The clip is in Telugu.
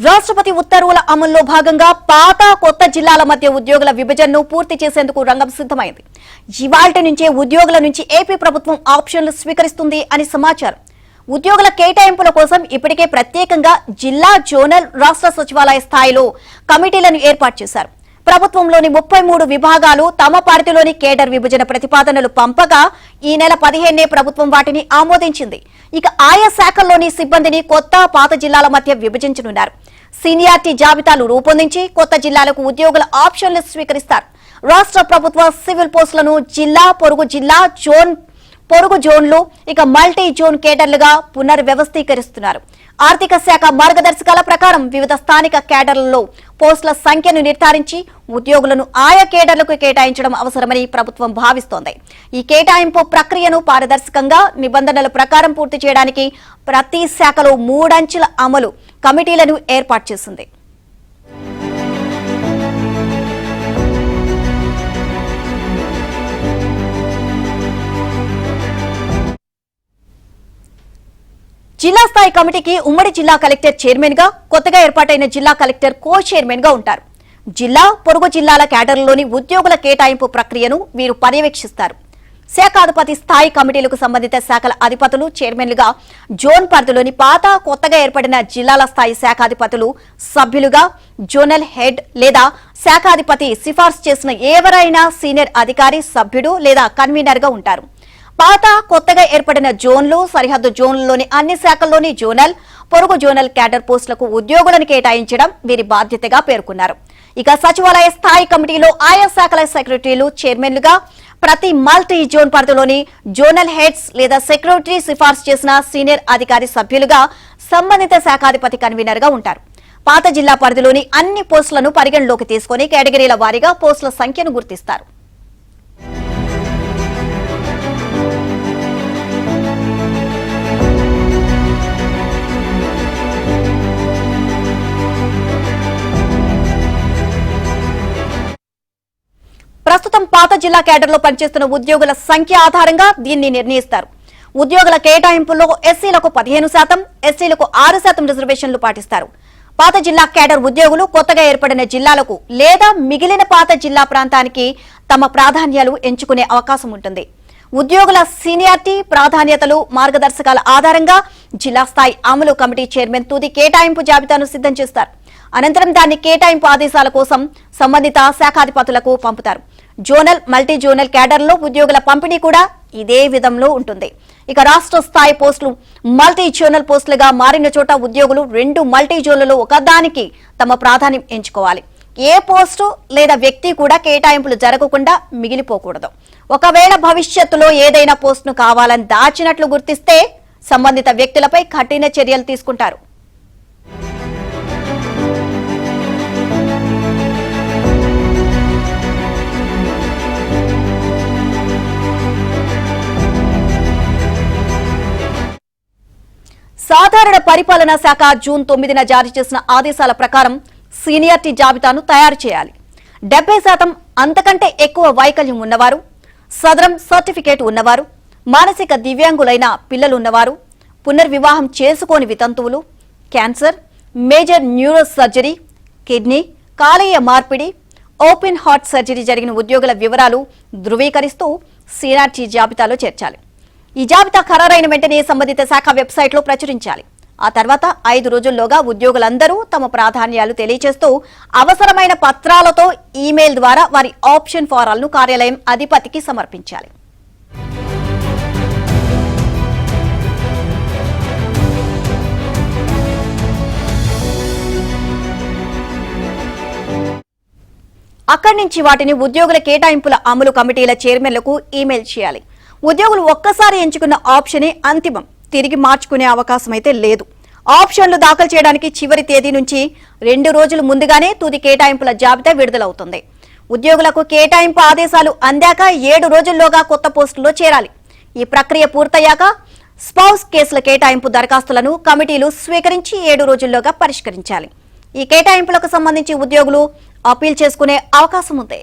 రాష్ట్రపతి ఉత్తర్వుల అమల్లో భాగంగా పాత కొత్త జిల్లాల మధ్య ఉద్యోగుల విభజనను పూర్తి చేసేందుకు రంగం సిద్ధమైంది. ఇవాల్టి నుంచే ఉద్యోగుల నుంచి ఏపీ ప్రభుత్వం ఆప్షన్లు స్వీకరిస్తుంది అని సమాచారం. ఉద్యోగుల కేటాయింపుల కోసం ఇప్పటికే ప్రత్యేకంగా జిల్లా, జోనల్, రాష్ట్ర సచివాలయ స్థాయిలో కమిటీలను ఏర్పాటు చేశారు. ప్రభుత్వంలోని 33 విభాగాలు తమ పరిధిలోని కేడర్ విభజన ప్రతిపాదనలు పంపగా ఈ నెల 15నే ప్రభుత్వం వాటిని ఆమోదించింది. ఇక ఆయా శాఖల్లోని సిబ్బందిని కొత్త, పాత జిల్లాల మధ్య విభజించనున్నారు. సీనియారిటీ జాబితాలు రూపొందించి కొత్త జిల్లాలకు ఉద్యోగుల ఆప్షన్లు స్వీకరిస్తారు. రాష్ట్ర ప్రభుత్వ సివిల్ పోస్టులను జిల్లా, పొరుగు జిల్లా, పొరుగు జోన్లు, ఇక మల్టీ జోన్ కేడర్లుగా పునర్వ్యవస్థీకరిస్తున్నారు. ఆర్థిక శాఖ మార్గదర్శకాల ప్రకారం వివిధ స్థానిక కేడర్లలో పోస్టుల సంఖ్యను నిర్ధారించి ఉద్యోగులను ఆయా కేడర్లకు కేటాయించడం అవసరమని ప్రభుత్వం భావిస్తోంది. ఈ కేటాయింపు ప్రక్రియను పారదర్శకంగా, నిబంధనల ప్రకారం పూర్తి చేయడానికి ప్రతి శాఖలో 3 అంచెల అమలు కమిటీలను ఏర్పాటు చేసింది. జిల్లా స్థాయి కమిటీకి ఉమ్మడి జిల్లా కలెక్టర్ చైర్మన్ గా, కొత్తగా ఏర్పాటైన జిల్లా కలెక్టర్ కో చైర్మన్ గా ఉంటారు. జిల్లా, పొరుగు జిల్లాల కేడర్లలోని ఉద్యోగుల కేటాయింపు ప్రక్రియను వీరు పర్యవేక్షిస్తారు. శాఖాధిపతి స్థాయి కమిటీలకు సంబంధిత శాఖల అధిపతులు చైర్మన్లుగా, జోన్ పరిధిలోని పాత, కొత్తగా ఏర్పడిన జిల్లాల స్థాయి శాఖాధిపతులు సభ్యులుగా, జోనల్ హెడ్ లేదా శాఖాధిపతి సిఫార్సు చేసిన ఎవరైనా సీనియర్ అధికారి సభ్యుడు లేదా కన్వీనర్ గా ఉంటారు. పాత, కొత్తగా ఏర్పడిన జోన్లు, సరిహద్దు జోన్లలోని అన్ని శాఖల్లోని జోనల్, పొరుగు జోనల్ క్యాడర్ పోస్టులకు ఉద్యోగులను కేటాయించడం వీరి బాధ్యతగా పేర్కొన్నారు. ఇక సచివాలయ స్థాయి కమిటీలో ఆయా శాఖల సెక్రటరీలు చైర్మన్లుగా, ప్రతి మల్టీ జోన్ పరిధిలోని జోనల్ హెడ్స్ లేదా సెక్రటరీ సిఫార్సు చేసిన సీనియర్ అధికారి సభ్యులుగా, సంబంధిత శాఖాధిపతి కన్వీనర్ గా ఉంటారు. పాత జిల్లా పరిధిలోని అన్ని పోస్టులను పరిగణలోకి తీసుకుని కేటగిరీల వారీగా పోస్టుల సంఖ్యను గుర్తిస్తారు. ప్రస్తుతం పాత జిల్లా కేడర్లో పనిచేస్తున్న ఉద్యోగుల సంఖ్య ఆధారంగా దీన్ని నిర్ణయిస్తారు. ఉద్యోగుల కేటాయింపుల్లో ఎస్సీలకు 15%, ఎస్టీలకు 6% రిజర్వేషన్లు పాటిస్తారు. పాత జిల్లా కేడర్ ఉద్యోగులు కొత్తగా ఏర్పడిన జిల్లాలకు లేదా మిగిలిన పాత జిల్లా ప్రాంతానికి తమ ప్రాధాన్యాలు ఎంచుకునే అవకాశం ఉంటుంది. ఉద్యోగుల సీనియారిటీ, ప్రాధాన్యతలు, మార్గదర్శకాల ఆధారంగా జిల్లా స్థాయి అమలు కమిటీ చైర్మన్ తుది కేటాయింపు జాబితాను సిద్ధం చేస్తారు. అనంతరం దాన్ని కేటాయింపు ఆదేశాల కోసం సంబంధిత శాఖాధిపతులకు పంపుతారు. జోనల్, మల్టీ జోనల్ కేడర్లో ఉద్యోగుల పంపిణీ కూడా ఇదే విధంలో ఉంటుంది. ఇక రాష్ట్ర స్థాయి పోస్టులు మల్టీ జోనల్ పోస్టులుగా మారిన చోట ఉద్యోగులు 2 మల్టీ జోన్లలో ఒకదానికి తమ ప్రాధాన్యం ఎంచుకోవాలి. ఏ పోస్టు లేదా వ్యక్తి కూడా కేటాయింపులు జరగకుండా మిగిలిపోకూడదు. ఒకవేళ భవిష్యత్తులో ఏదైనా పోస్టును కావాలని దాచినట్లు గుర్తిస్తే సంబంధిత వ్యక్తులపై కఠిన చర్యలు తీసుకుంటారు. సాధారణ పరిపాలనా శాఖ జూన్ 9న జారీ చేసిన ఆదేశాల ప్రకారం సీనియారిటీ జాబితాను తయారు చేయాలి. 70% అంతకంటే ఎక్కువ వైకల్యం ఉన్నవారు, సదరం సర్టిఫికేట్ ఉన్నవారు, మానసిక దివ్యాంగులైన పిల్లలున్నవారు, పునర్వివాహం చేసుకోని వితంతువులు, cancer, major neuro surgery, kidney, కాలేయ మార్పిడి, ఓపెన్ హార్ట్ సర్జరీ జరిగిన ఉద్యోగుల వివరాలు ధృవీకరిస్తూ సీనియారిటీ జాబితాలో చేర్చాలి. ఈ జాబితా ఖరారైన వెంటనే సంబంధిత శాఖ వెబ్సైట్లో ప్రచురించాలి. ఆ తర్వాత 5 రోజుల్లోగా ఉద్యోగులందరూ తమ ప్రాధాన్యాలు తెలియజేస్తూ అవసరమైన పత్రాలతో ఈమెయిల్ ద్వారా వారి ఆప్షన్ ఫారాలను కార్యాలయం అధిపతికి సమర్పించాలి. అక్కడి నుంచి వాటిని ఉద్యోగుల కేటాయింపుల అమలు కమిటీల చైర్మన్లకు ఈమెయిల్ చేయాలి. ఉద్యోగులు ఒక్కసారి ఎంచుకున్న ఆప్షనే అంతిమం, తిరిగి మార్చుకునే అవకాశం అయితే లేదు. ఆప్షన్లు దాఖలు చేయడానికి చివరి తేదీ నుంచి 2 రోజులు ముందుగానే తుది కేటాయింపుల జాబితా విడుదలవుతుంది. ఉద్యోగులకు కేటాయింపు ఆదేశాలు అందాక 7 రోజుల్లోగా కొత్త పోస్టుల్లో చేరాలి. ఈ ప్రక్రియ పూర్తయ్యాక స్పౌస్ కేసుల కేటాయింపు దరఖాస్తులను కమిటీలు స్వీకరించి 7 రోజుల్లోగా పరిష్కరించాలి. ఈ కేటాయింపులకు సంబంధించి ఉద్యోగులు అప్పీల్ చేసుకునే అవకాశం ఉంది.